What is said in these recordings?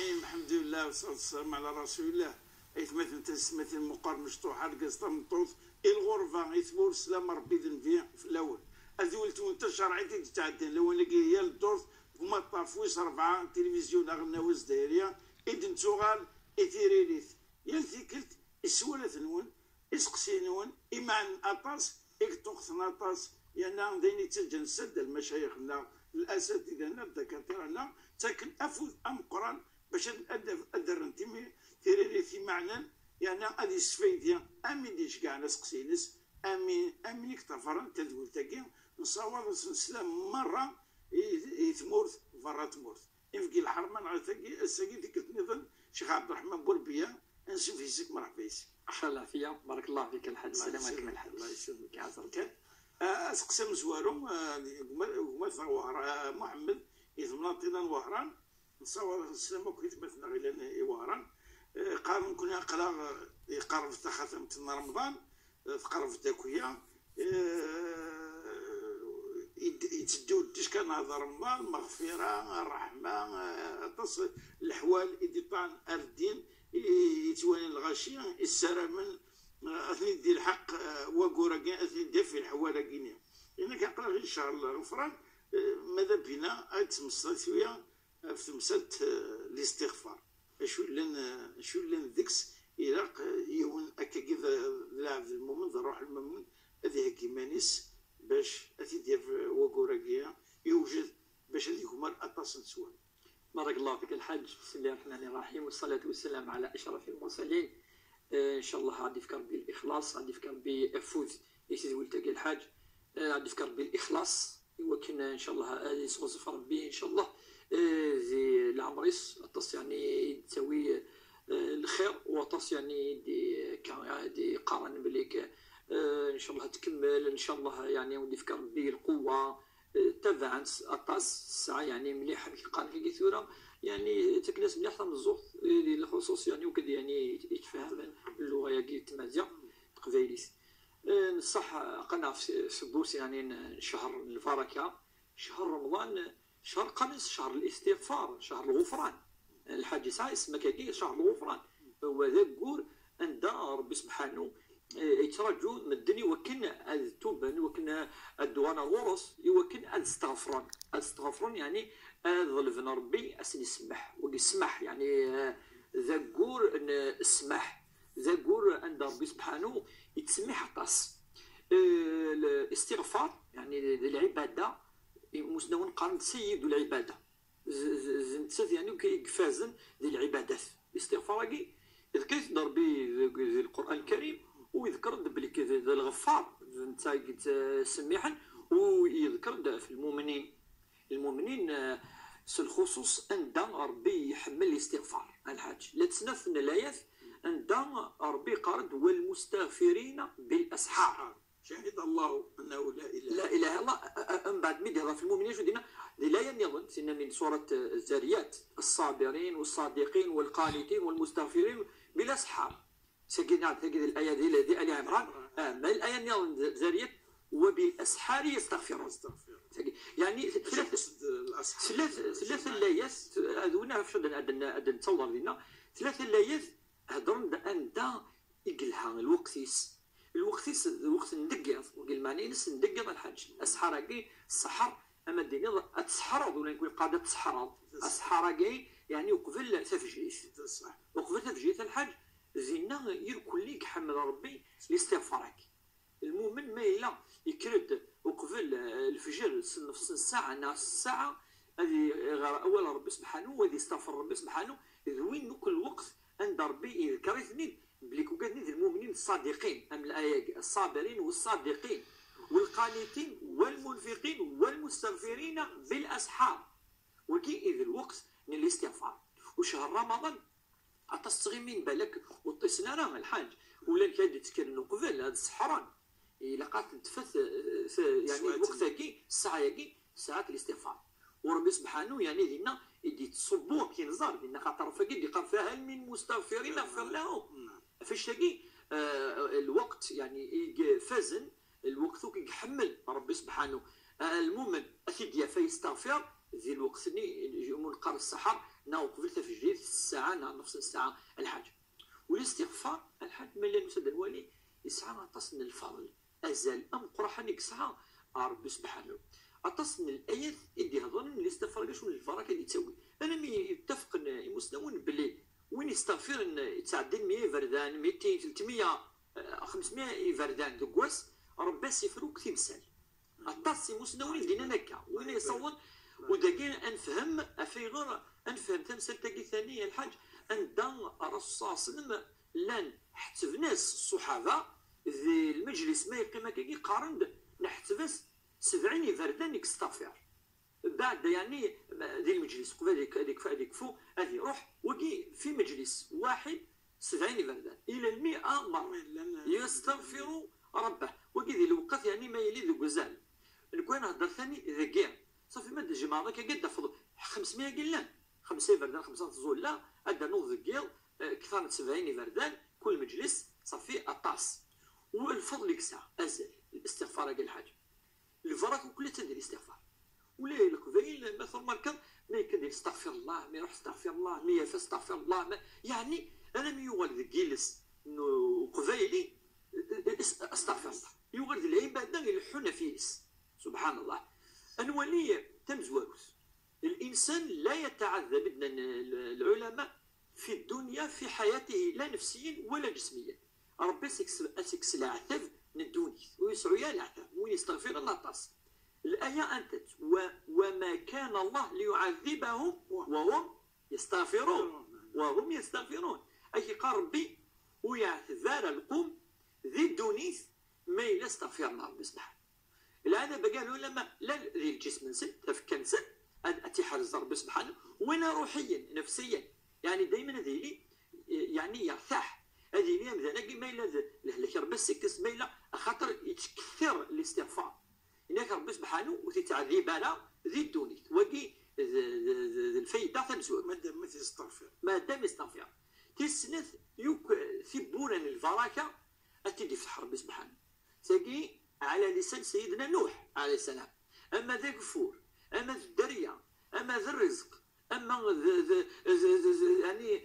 الرحيم. الحمد لله والصلاة والسلام على رسول الله. مثل مقار مشطوحة القصة مطوط الغرفة يثبور سلام ربي ذنبي في الأول أذولت وانت شرعيتي تتعدل لو أنا هي الدور وما طافوش 4 تلفزيون أغنى وزدارية إذن تغال إثيريريث يلثيكلت السوالة نون إسقسي نون إيمان أطاس إكتوخثنا أطاس يعني ذيني تسجل سد المشايخنا الأساتذة الدكاترة تاكل أفوذ أم قرآن باش أدر انتمي تيريريثي معنى يعني هذه السفيدية أمين ديش كاع نسقسينس أمين يكتفرن تدول تاكي نصور السلام مرة يثمورث فرا تمورث يفقي الحرمان على تاكي الساكي ديك النظام شيخ عبد الرحمن بوربيا نشوف يسك مرحبا يسك أحسن العافية بارك الله فيك الحاج. السلام عليكم الحاج. الله يسلمك عزرك أسقسم زوارو هما ثوار محمد يثمناطينا الوهران نصور السلام وكيت مثنا غيلان وهران قارن كنا قلا يقرب ختمة رمضان تقرب تاكويا يتدو تشكى هذا رمضان مغفرة الرحمة تصل الحوال إديطان الدين يتواني الغاشية السلام أثني دي الحق وقورا أثني دي في الحوالة كينيا إنك أقرأ إن شاء الله غفران ماذا بنا أتمصل ثويا في تمثال الاستغفار شو لن ذكس إراق يهون أكا كذا لاعب المؤمن روح المؤمن هذه كيمانيس باش أتي وقورا كيا يوجد باش هذيك هما الأطاس نسوان. بارك الله فيك الحاج. بسم الله الرحمن الرحيم والصلاة والسلام على أشرف المرسلين. إن شاء الله غادي يفكر بالإخلاص غادي يفكر بفوز يسيد ولتاقي الحاج غادي يفكر بالإخلاص يوكن إن شاء الله غادي يصوصف ربي إن شاء الله زي العمريس أطاس يعني تسوي الخير وأطاس يعني دي قارن بليك إن شاء الله تكمل إن شاء الله يعني ودي يفكر بالقوة تبعا أطاس الساعة يعني مليح قال كي ثورة يعني تكناس مليح من الزوط الخصوص يعني وكذا يعني يتفهم اللغة يجي تمازيغ قبايليس صح قنا في بوس يعني شهر البركة شهر رمضان شهر قنص شهر الاستغفار شهر الغفران الحاج ساعة اسمه كي شهر الغفران هو ذا قول عند ربي سبحانه يترجو من الدنيا وكن التوبة وكن الدوان الورص يوكن استغفرون يعني ظلفنا ربي أسن يسمح ويسمح يعني ذا قول ان اسمح ذا قول عند ربي سبحانه يتسمح قاس الاستغفار يعني العبادة مسنون قارن سيد العبادة زنتسات يعني كيفازن ذي العبادات الاستغفار كي ذكرت ضربي القرآن الكريم ويذكر بلي كذا الغفار نتا سميحا ويذكر في المؤمنين الخصوص عند ربي يحمل الاستغفار الحاج لا تسنف من الايات عند ربي قارد والمستغفرين بالاسحار شهد الله انه لا اله الا الله. من بعد ميد هذا في المؤمنين شو دينا الايه نظن سنه من سوره الزاريات الصابرين والصادقين والقانتين والمستغفرين بالاسحار سكينا تجد الايه دي ال عمران ما الايه نظن الزاريات وبالاسحار يستغفرون يعني ثلاث الايات هذونا فشل عندنا نتصور لنا ثلاث الايات هضرن عند يقلها الوقت ندقر وقال معني نس ندقر الحاج اسحار كي السحر اما الدنيا تسحر ولا نقول قاعده تسحر السحر كي يعني وقبل تفجيت وقبل تفجيت الحاج زينا يركل ليك حمد ربي لاستغفارك المؤمن ما الا يكرد وقبل الفجر نص ساعه نص ساعه هذه اول ربي سبحانه وهذه استغفر ربي سبحانه وين كل وقت عند ربي يذكر اثنين بلي كوكاتني المؤمنين الصادقين ام الايه الصابرين والصادقين والقانتين والمنفقين والمستغفرين بالاسحار وكي اذ الوقت من الاستغفار وشهر رمضان اتصغي من بالك وطيسنا راه الحاج ولا كاد يتكلم قبل هذا السحران الا قات تفث يعني الوقت كي الساعه كي ساعه الاستغفار وربي سبحانه يعني دينا يدي تصبوه كي نزار دينا خاطر فكي قال فهل من مستغفرين اغفر له فالشقي الوقت يعني فازن الوقت يحمل ربي سبحانه المؤمن اكيد فيستغفر ذي الوقت من قرن السحر ناو قبل تفجير ساعه نص ساعه الحاج. والاستغفار الحاج ملي نسد الوالي يسعى تصن الفضل ازال ام قرحان يسعى ربي سبحانه اتصن الايات اللي هضرن الاستغفار شنو البركه اللي تسوي. انا مي يتفق المسلمون بلي وين يستغفر يتعدى 100 فردان 200 300 500 فردان دوكواس ربي سيفروك تمثال الطاسي مسنوني دينا نكا وين يصور وداكين انفهم افيغور انفهم تمثال تاكي ثانيه الحاج ان دان رصاص لان حتى ناس الصحابه ذي المجلس ما يقيم كي قارند نحتبس 70 فردان يستغفر بعد يعني ذي المجلس هذيك فوق هذه روح وكي في مجلس واحد 70 فردان الى 100 مره يستغفر ربه وكي ذي الوقت يعني ما يلي ذو غزال نكون نهضر ثاني ذكير صافي ما الجماعه قد فضل 500 قلان 5 فردان 5 تزول لا ادى نوض ذكير كثر من 70 فردان كل مجلس صافي الطاس والفضل يكسى ازل الاستغفار قال الحاج الفرق كلها تدير الاستغفار ولا القبيل مثلا مركب ما يكدير استغفر الله ما يروح استغفر الله ما يفس استغفر الله ما يعني انا ما يولد جيلس انه قبيلي استغفر الله يولد العباده يلحون فيس سبحان الله انولي تمزواروس الانسان لا يتعذب العلماء في الدنيا في حياته لا نفسيا ولا جسميا ربي سكس العذاب ندوني ويسعوا العذاب وين يستغفر الله طاس الآية أنتت وما كان الله ليعذبهم وهم يستغفرون أي قربي ويعذر القوم ذي الدونيس ما يستغفر الله ربي سبحانه العذاب قالوا لما لا ذي الجسم نسد تفكن سد أتحرز ربي سبحانه ولا روحيا نفسيا يعني دائما ذي يعني يرتاح هذه اليوم ذا ما إلا لك ربي سكس ما إلا خاطر يتكثر الاستغفار هناك ربي سبحانه وتتعذب على ذي الدونيت وكي الفايده تمزوج ما دام يستغفر تسنث يوك ثبورا البركه اتدي في ربي سبحانه تجي على لسان سيدنا نوح عليه السلام اما ذا كفور اما ذا الدريه اما ذا الرزق اما يعني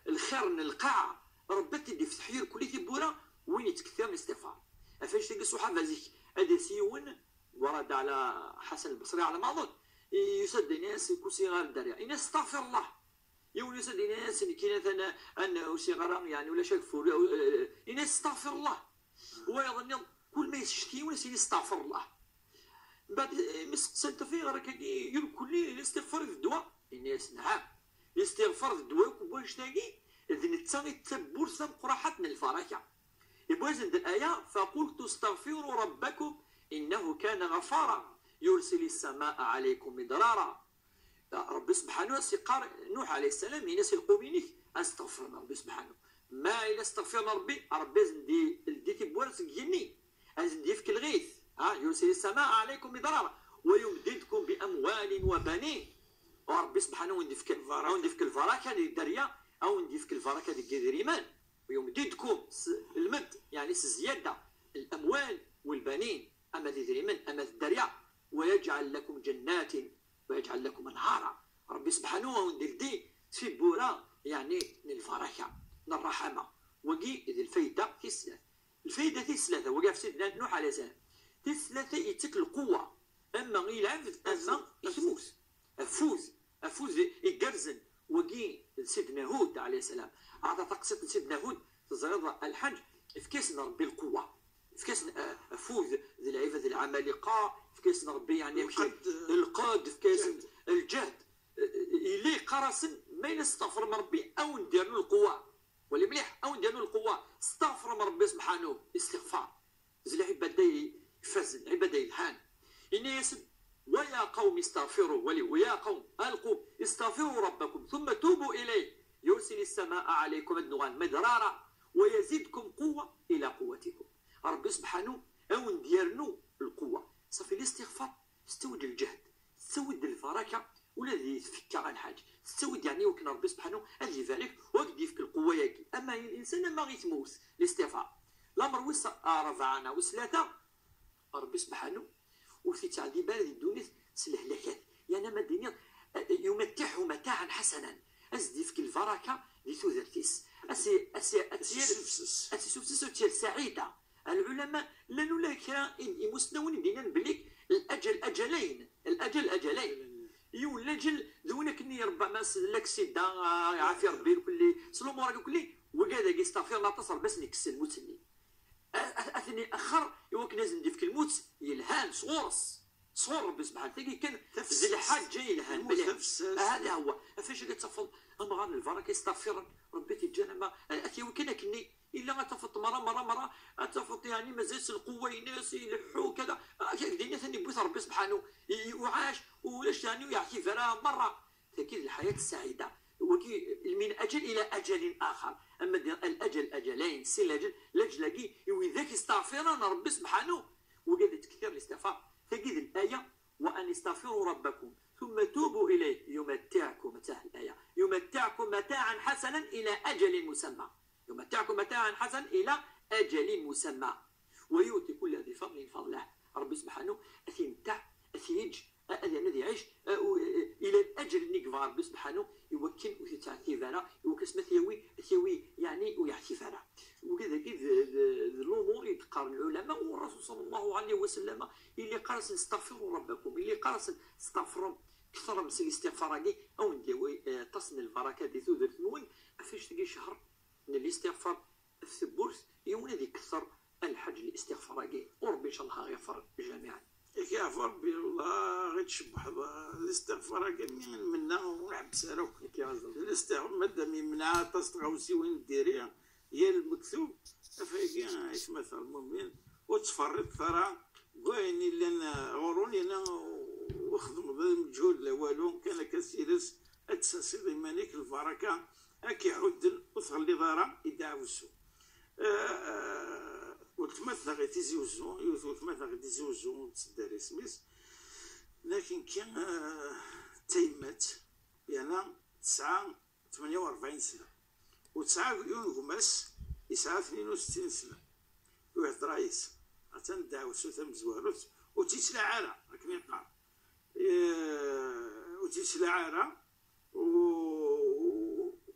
الخرن القاع ربي تدي في تحير كل ثبوره وين يتكثر الاستغفار فاش تلقى الصحابه هذيك هذا سيون ورد على حسن البصري على ما اظن يسد ناس يكون صغار الدريا الناس استغفر الله يقول يسد ناس اللي كاين انه صغار يعني ولا شك فور الناس استغفر الله هو يظن كل ما يشتكي ولا يستغفر الله بعد مسقسنت فيه راك يقول لي الاستغفار في الدواء الناس نعم الاستغفار في الدواء واش تلاقي اذن تساوي تبور ثم قراحتنا الفركه يبوز عند الآية فقلت استغفروا ربكم إنه كان غفارا يرسل السماء عليكم مدرارا رب سبحانه سيقار نوح عليه السلام ينسي القومينيك استغفرنا ربي سبحانه ما إلا استغفرنا ربي زندي تبورس جني زندي فيك الغيث يرسل السماء عليكم مدرارا ويمددكم بأموال وبنين وربي سبحانه وندي فيك الفركة ديال الدريا أو ندي فيك الفركة ديال الريمان ويمددكم المد يعني الزيادة الأموال والبنين أما ذي الريمان أما الدريا ويجعل لكم جنات ويجعل لكم أنهارا ربي سبحانه وندير دي في بورا يعني الفرحة الرحمة وقي ذي الفايدة تسلث الفايدة تسلث وقف سيدنا نوح عليه السلام تسلث يتك القوة أما يلعب أما يتموت أفوز يقرزن وقي سيدنا هود عليه السلام هذا تقصد سيدنا هود تزرد الحج في كاس ربي القوة في كاس فوز ذي العباد العمالقة في كاس ربي يعني القاد في كاس الجهد إلي قرصن ما يستغفر من ربي أو ندير له القوة ولا مليح أو ندير له القوة استغفر من ربي سبحانه استغفار ذي العباد يفز العباد يلحان إني يسب ويا قوم استغفروا ويا قوم ألقوا استغفروا ربكم ثم توبوا إليه يرسل السماء عليكم النغان مدرارا ويزيدكم قوة إلى قوتكم ربي سبحانه أو نديرنو القوة صافي الاستغفار تستود الجهد تستود البركة ولا ذي تفكى عن حاجة تستود يعني وكان ربي سبحانه أجي ذلك وقد يفك القوة يجي أما الإنسان ما غيتموت الاستغفار الأمر وس رفعنا وسلاثة ربي سبحانه وفي تعذيب هذه الدنيا سلهلكات يعني ما الدنيا يمتعه متاعا حسنا أزدي في البركة دي تودرتيس أسي سوفسس وتير سعيدة. العلماء لانه لا كرا يمسنون دينا بليك الاجل اجلين يولجل دونك ني ربما لاكسيدا يعافي ربي كل سلو مورا كل وقاعد يستغفر الله تصل بس نكس الموت اللي اثني اخر يوك لازم ندير في الموت يلهان صور ربي سبحانه تلقي كان زي الحاج جاي يلهان هذا هو فاش كتفضل اما غير البركه يستغفر ربي تيجانا ما كان كني الا غتفط مره غتفط يعني مازالت القوه يناس يلحوا كذا الدنيا ثاني بوث ربي سبحانه وعاش ولاش يعني يعطي فرا مره تاكيد الحياه السعيده وكي من اجل الى اجل اخر. اما الاجل اجلين سي لاجل وذاك استغفرنا ربي سبحانه وقالت كثير الاستغفار تجد الايه وان استغفروا ربكم ثم توبوا اليه يمتعكم متاع الايه يمتعكم متاعا حسنا الى اجل مسمى يمتعكم متاعا حسنا الى اجل مسمى ويؤتي كل ذي فضل فضله. ربي سبحانه اثيمتع اثيج الذي يعيش الى الاجل اللي كفى ربي سبحانه يوكل ويتعطي فانا وكسمه ثيوي يعني ويعطي فانا وكذا الامور يذكر العلماء والرسول صلى الله عليه وسلم اللي قرص استغفروا ربكم اللي قرص استغفروا كثر من الاستغفار او نديوي تصن البركه دي ثودر ثمون فاش تلقي شهر من الاستغفار الثبوت يوم الذي كثر الحج الاستغفار وربي ان شاء الله غيغفر جميعا. يا ربي والله غير تشبح الاستغفار من منا ونلعب ساروك الاستغفار مادام يمنع تستغوسي وين ديريها هي المكتوب فايقين ايش مثل المؤمن وتفرط ثرى قايني لنا غوروني انا وخدم بالمجهود لا والو كان كسيرس اتساسي مانيك البركه اكي عود وتخلي ضرا يدعوسو وتمثل غير تيزيوزو وتمثل غير تيزيوزو تسدر اسميس لكن كان تيمات يعني 48 سنه وتسعة يون غماس يسعى 62 سنه واحد رئيس تندعوسو ثم زوالوت وتيتلا عارة راك نقال وتيتلا عارة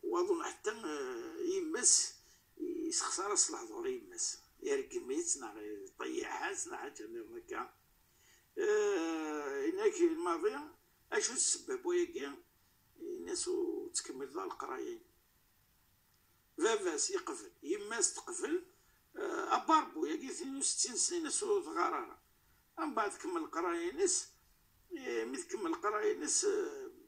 واظن حتى يمس يسخسر اصلح ظهر يمس يرقميت نا طيحات نا حاجه اللي هكا هناك الماضيه اشو السبب وياكي الناس تكمل ذا القرايه فافاس يقفل يماس تقفل اباربو ياكي 62 سنه ناس صغارة من بعد تكمل القرايه ناس مي تكمل القرايه ناس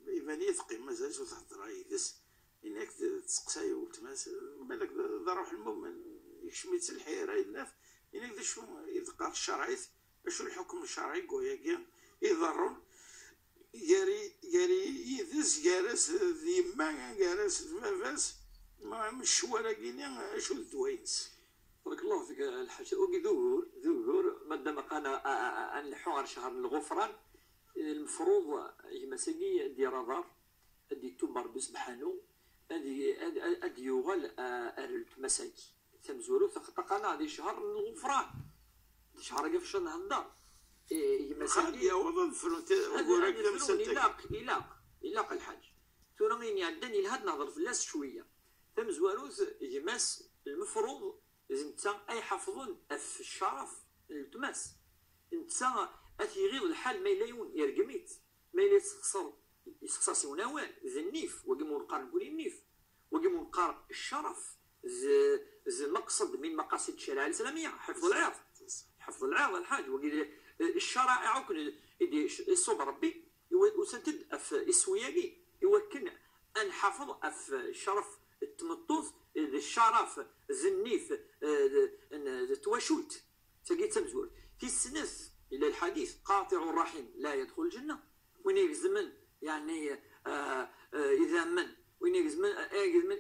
يبان يثقي مازالش تهضر يدس انك تسقساي وتماس بالك ذا روح المؤمن يكشميت الحيره يلاف انك شو يذكر الشرعي شو الحكم الشرعي كويا يضرون ياري يدز جالس ذيما جالس فافاس ما مش ولا كينيا شو الدوينس. بارك الله فيك الحاج اوكي ذور مادام انا الحوار شهر الغفران المفروض يمسكي ديال رادار ادي تومر بسبحانو ادي يوغل المساكي تمزورو تقطقنا هذه شهر الغفران شهر كيف شهر الهدار يمسكي يا وضع فرونت وراك إلاق الحاج توراني عندني لهاد نهضر في الناس شويه تمزورو يمس المفروض لازم اي حافظون في الشرف التماس انت اثي غير الحال ما يلايون يرقميت ما يسخصر سوناوان ذا النيف وقيمون قار نقول النيف وقيمون قار الشرف ذا مقصد من مقاصد الشريعه الاسلاميه حفظ العرض الحاج وقيل الشرائع وكل يدي الصوب ربي وسنتد في اسوياقي يمكن ان حفظ في الشرف التمطوط الشرف النيف تواشوت تلقيت تمزول في السنس الى الحديث قاطع الرحم لا يدخل الجنه وين يزمن يعني اذا من وين يزمن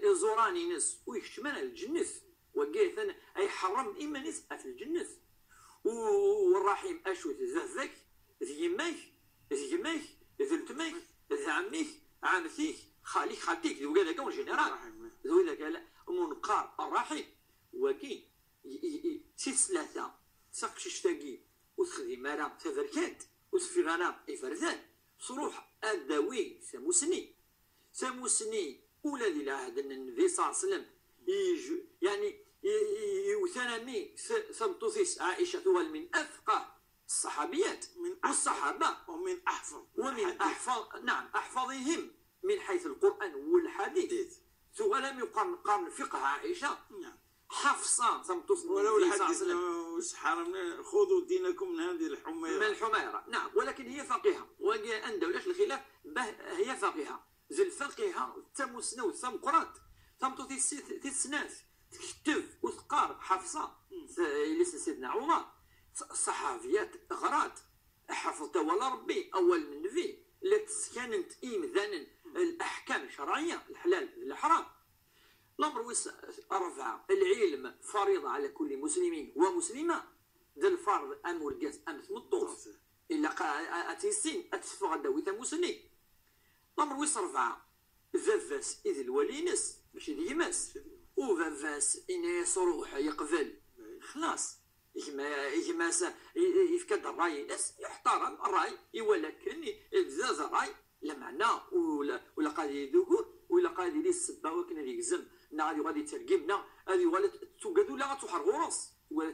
ازوراني ناس ويكشمن الجنث وقيت انا اي حرم اما ناس في الجنث والرحيم اشوت ذاك ذي يماك ذي التماك ذي عميك عمتيك خاليك خالتيك وقال لك اول جنرال ذو اذا قال منقار الرحيم وكي سيس ثلاثه ساق شتاقي وتخذي مرا تفركات وتفي غنام اي فرزان صروح ادوي سموسني ولا ذي العهد النبي صلى الله عليه وسلم يعني يثنمي سمتوثيس عائشة ثوال من أفقه الصحابيات والصحابة ومن أحفظ نعم أحفظهم من حيث القرآن والحديث ثوال يقارن فقه عائشة حفصة سمتوث ولو الحديث سبحان خذوا دينكم من هذه الحميرة من الحميرة نعم ولكن هي فقيهة وأن ولاش الخلاف هي فقيهة زي الفقيهة تم سنو ثم قرات ثم تسنات تكتب وتقار حفصة ليس سيدنا عمر صحابيات غرات حفظت ولا ربي أول من النبي كانت إيمذانا الأحكام الشرعية الحلال الحرام. الأمر 4 العلم فريضة على كل مسلم ومسلمة ذا الفرض أمر جاز أمس مطوف إلا أتيسين أتسفغ الدوية مسلم. الأمر 4 فافاس إذ الولينس باش يديماس وفافاس إن يصروح يقبل خلاص يجماس يفكد الراي ناس يحترم الراي ولكن الزاز الراي لا معنى ولا قادي يذكر ولا قادي لي السبا وكنا يجزم نا غادي ترقمنا هذه ولا توقدوا لا تحر غرس ولا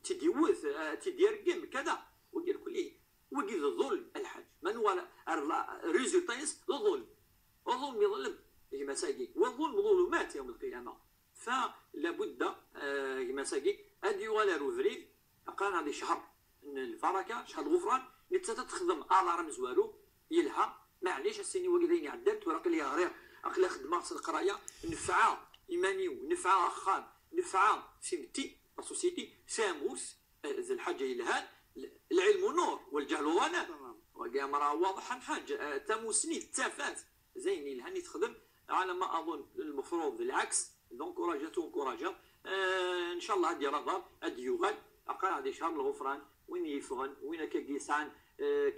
تديوث تديرقم كذا ودير كل وقيل الظلم الحاج من ولا ريزولتايس الظلم الظلم يظلم كما ساقي والظلم ظلمات يوم القيامه فلا بد كما ساقي هذه ولا روفريد قال هذه شهر البركه شهر الغفران تخدم الارم زوالو يلها معليش السيني وقدين عدلت ورق لي غير اخلا خدمه القرايه نفعه ايماني ونفعه اخان نفعه سمتي السوسيتي ساموس ذا الحاجه يلها العلم نور والجهل ظلام وقام راه واضحا حاجه تموسني التافات زين الهني تخدم على ما اظن المفروض بالعكس دونك كوراجات ان شاء الله هادي رغب هادي يغال اقل هادي شهر الغفران وين يفغن وين كيسعن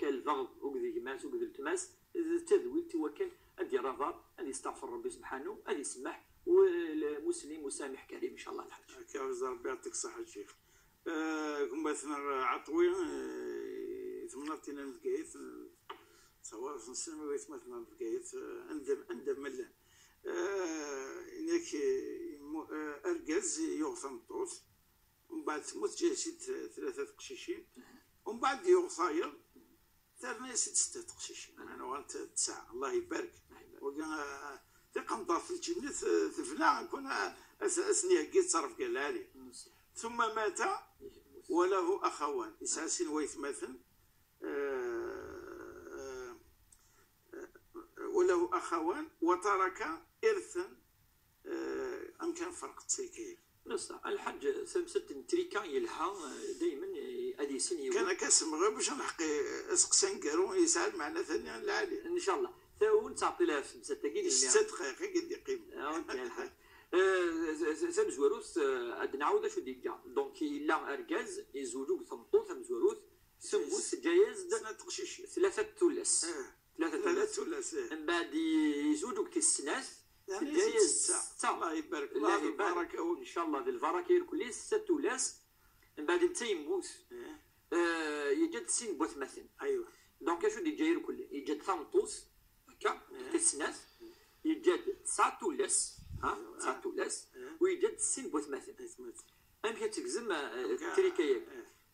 كالفغض وكذي كماس وكذي التماس التذويل توكل هادي رغب هادي يستغفر ربي سبحانه هادي يسمح والمسلم مسامح كريم ان شاء الله الحاج. كيف ربي يعطيك الصحه الشيخ. كما مثلا عطوي ثمنتنا البقايت سواء في السينما ويت مثلا البقايت عندما ملان انك ارجز يغصن الطوس ومن بعد تموت جالسين 3 قشيشين ومن بعد يغصاير ثاني 6 قشيشين انا وانت 9 الله يبارك وكان تقنطر في الجنة ثفنا كنا اسني هكي تصرف قال عليه ثم مات وله اخوان اساسين ويتمثل وله اخوان وترك ارثا ام كان فرق تسيكيل بصح الحاج سمسة تريكا يلها دائما ادي سني كان كاسم غير باش نحقي اسقسان كارو يسال معنا ثاني العالي ان شاء الله ثاون تعطي لها 5 دقائق 6 دقائق قد يقيم اوكي الحاج سام زواروث عاد نعاود شو ديجا دونك الا اركاز يزوجوا ثمطو ثم زواروث سموس جايز 3 قشيش 3 تولس 3 تولس من بعد يزوجوا كالسناس جايز الله يبارك الله البركه ان شاء الله بالبركه كل 6 تولس من بعد انت يموت يجد سين بوث مثلا ايوه دونك شو دي جاير كل يجد ثمطوس هكا كالسناس يجد 9 تولس 9 تولس ويجد سين بوث مثلا امشي تكزم التريكايات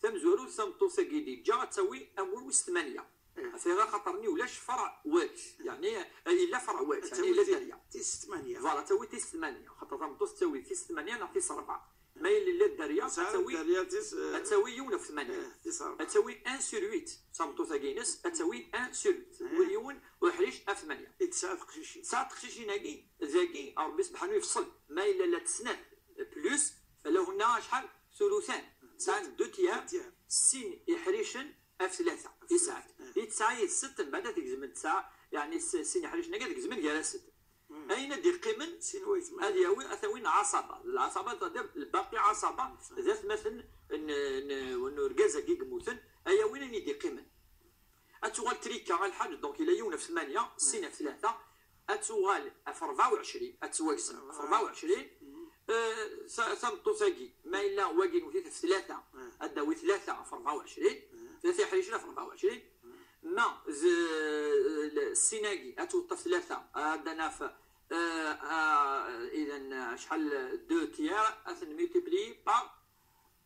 ثم زورو ثم توصا كيدي جا تسوي امور 8 فيها خاطرني ولاش فرع وات يعني الا فرع وات يعني الا داريا 8 فوالا تسوي 8 خاطر ثم تسوي 8 نعطي 4 ما الا الداريا تسوي يون في 8 تسوي 1 سور 8 ثم توصا كينس تسوي 1 سور 8 مليون وحريش في 8 9 قشيشين 9 قشيشين هاكي ذاكي ربي سبحانه يفصل ما الا لا تسنى بلوس فلهن شحال ثلثان 9 2 تيام سين يحريشن في 3 9 9 6 بعد تجزم 9 يعني سين يحريشن كاع تجزم ديال 6 اين دي قيمن سين ويت هذه هو اثوين عصبه العصبه تدير الباقي عصبه ذات مثلا انه ركازه كي قموثن ايا وين دي قيمن اتوغال تريكا الحاج دونك الى يون في 8 سين في 3 اتوغال في 24 اتوغسم في 24 سامطوساكي ما الا واقين وثلاثه في 3 اداوي 3 في 24 3 يحريشنا في 24 ما السيناكي اتوطى في 3 عندنا في اذا شحال 2 تيير ملتيبلي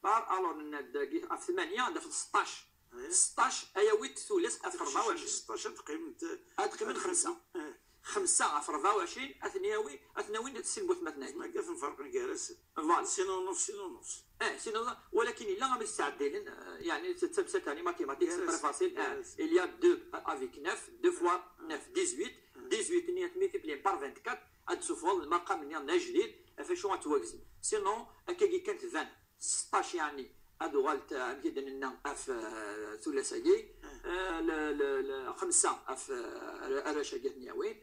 بار الور في 8 في 16 16 ايا 8 ثلث 24 16 تقييم 5 5 في 24 22 تسلبوا 8 ما كاين فرق كارثه فوالا سينو نص سينو ولكن الا غا مستعدين يعني تتبسط ثاني ماتيماتيك سي تري فاسيل il y a 2 avec 9 2 fois 9 18 18 نيت ملتيبلي بار 24 هاد تشوفوا المقام ديالنا جديد فاش غتوازن سينو هكا كانت 20 16 يعني هادو غالت كيدير لنا اف ثلاثيه 5 اف رشا كاع نياوين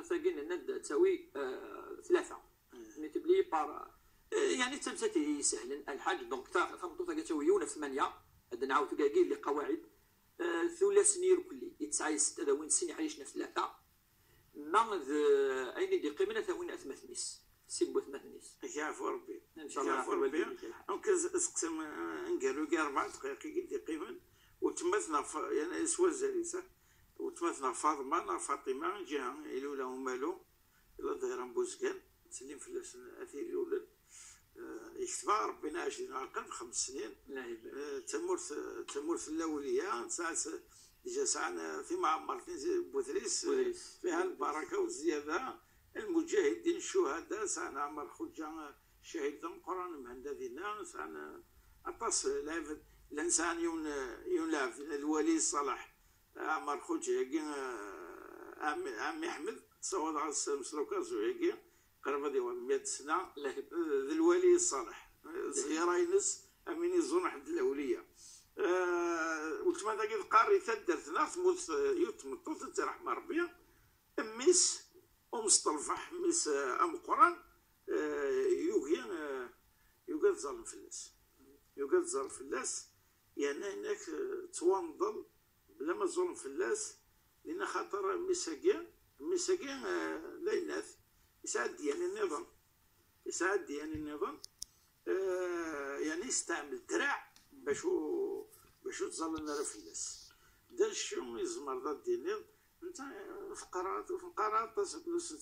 ثقيل لنا تساوي 3 ملتيبلي بار يعني تمسات يسهل الحاج دونك ثمطوطه كتساوي 8 هاد نعاودو كاع اللي قواعد ثلاث نير كلي 9 6 هذا وين سين عايشنا في 3 ما اين دي قيمنا ثوين 8 نيس سيبو 8 نيس يعفو ربي ان شاء الله يعفو ربي دونك اسقسم نقالو كاع 4 دقائق يدي قيمن وتمثنا يعني سوا زاليسه وتمثنا فاطمه جا الاولى ومالو الا ظهر بوزكان تسلم في الاثير الاولى يكتبها ربنا 20 عقد 5 سنين تمورث الاوليه ساعه ديجا ساعه في معمرتين بوثريس فيها البركه والزياده المجاهدين الشهداء ساعه عمر خوجا شهيد القران مهندذين ساعه اطاس لافت الانسان ينلاف الولي صلاح عمر خوجا عمي احمد تصور على مسلوكا زويكي قرب ديال 100 سنه ذي الولي الصالح زياره ينس امين يزون حد الاوليه وتما ذاك القاري تدرتنا تموت يتمطط ترحم ربي ميس ومصطلفح ميس ام قران يوغا تظلم في الناس يعني هناك توانضل بلا ما تظلم في الناس لان خاطر مساكين لا يناث يساعد يعني النظام يعني يستعمل الدراع باش تظل النار في الناس دار الشيء يزمر ضد دينير انت فقرات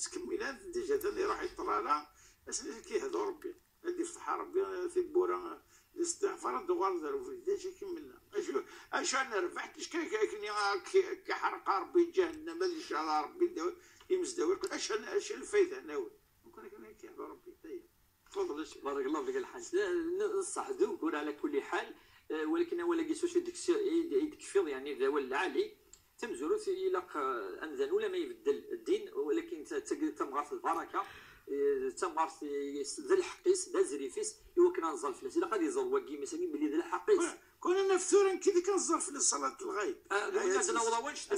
تكملات ديجا ثاني راح يطلع لها اسمي كيهضر ربي هادي يفتح ربي في بورا الاستغفار دوار دارو في ديجا كملنا اش انا ربحت اش كايكني كحرق ربي جهنم ان شاء الله ربي يمس داوي اش الفايده هنا كنا كيهضر ربي تفضل بارك الله فيك الحاج صح نقول على كل حال ولكن ولا كيسوش يكفي يعني الذوال العالي تمزرو الى انذن ولا ما يبدل الدين ولكن تمغار في البركه تمغار في ذا الحقيس ذا زريفيس ايوا كنا نزل فلاس الا غادي يزور واكي مساكين بلي ذا الحقيس كنا نفثورا كي كنزر في صلاه الغيب هذا والله واش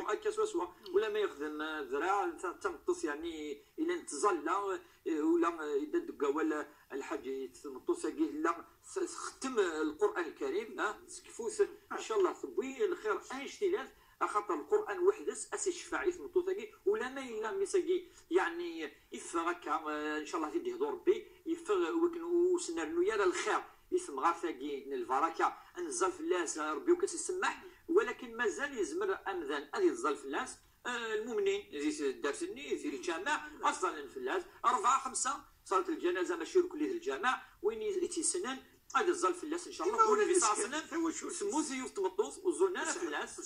اكاسوا ولا ما يخدم ذراع تمطس يعني الى نتزلى ولا يدق ولا الحاج تمطس لا ختم القران الكريم سكفوس ان شاء الله ثبوي الخير اجتلاف خاطر القران وحدس اسي شفاعي في مطوثاكي ولا ما الا مساكي يعني يفغ هكا ان شاء الله تيدي هضور بي يفغ وسنرنو يا الخير يسمى غير ثاقي البركه نزل في الناس ربي وكتسمح ولكن مازال يزمر امذان ان يزل في الناس المؤمنين زي الدرسني زي الجامع اصلا في الناس 4 5 صلاه الجنازه ماشي كل الجامع وين يتسنن هذا الزل في الناس ان شاء الله كل في سنن سمو زيوف تمطوس وزرنا في الناس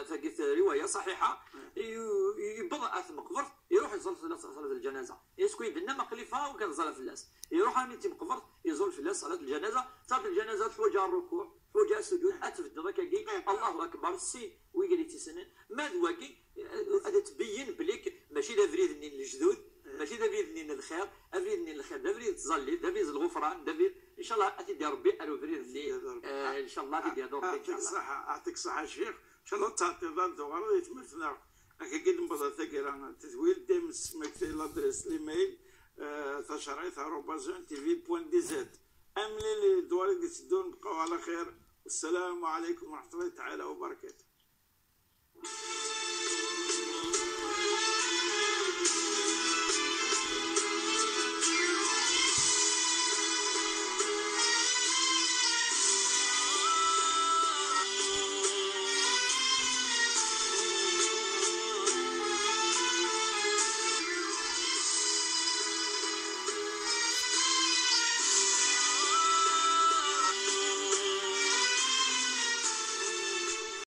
ثقيت روايه صحيحه يبدا اثم مقبرت يروح يزل في الناس صلاه الجنازه يسكو يدنا مخلفه وكنزل في الناس يروح عند مقبرت يزل في الناس صلاه الجنازه صلاه الجنازه حوجه الركوع حوجه السجود اتفد ركاكي الله اكبر السي ويقال يتسنن ما دواكي هذا تبين بليك ماشي دا فريد نين الجدود ماشي دا فريد نين الخير افريد نين الخير دا فريد تزلي دا فريد الغفران دا فريد ان شاء الله اتي ربي الو فريد اللي ان شاء الله تدي ربي ان شاء الله يعطيك الصحه الشيخ ان شاء الله تعطي ضال دوغار يتمثلنا هكا كي نبدا ثقيل تزويل ديم سمكتي لادريس ليميل تشريط @tv.dz املي الدوار اللي تدون بقاو على خير والسلام عليكم ورحمه الله تعالى وبركاته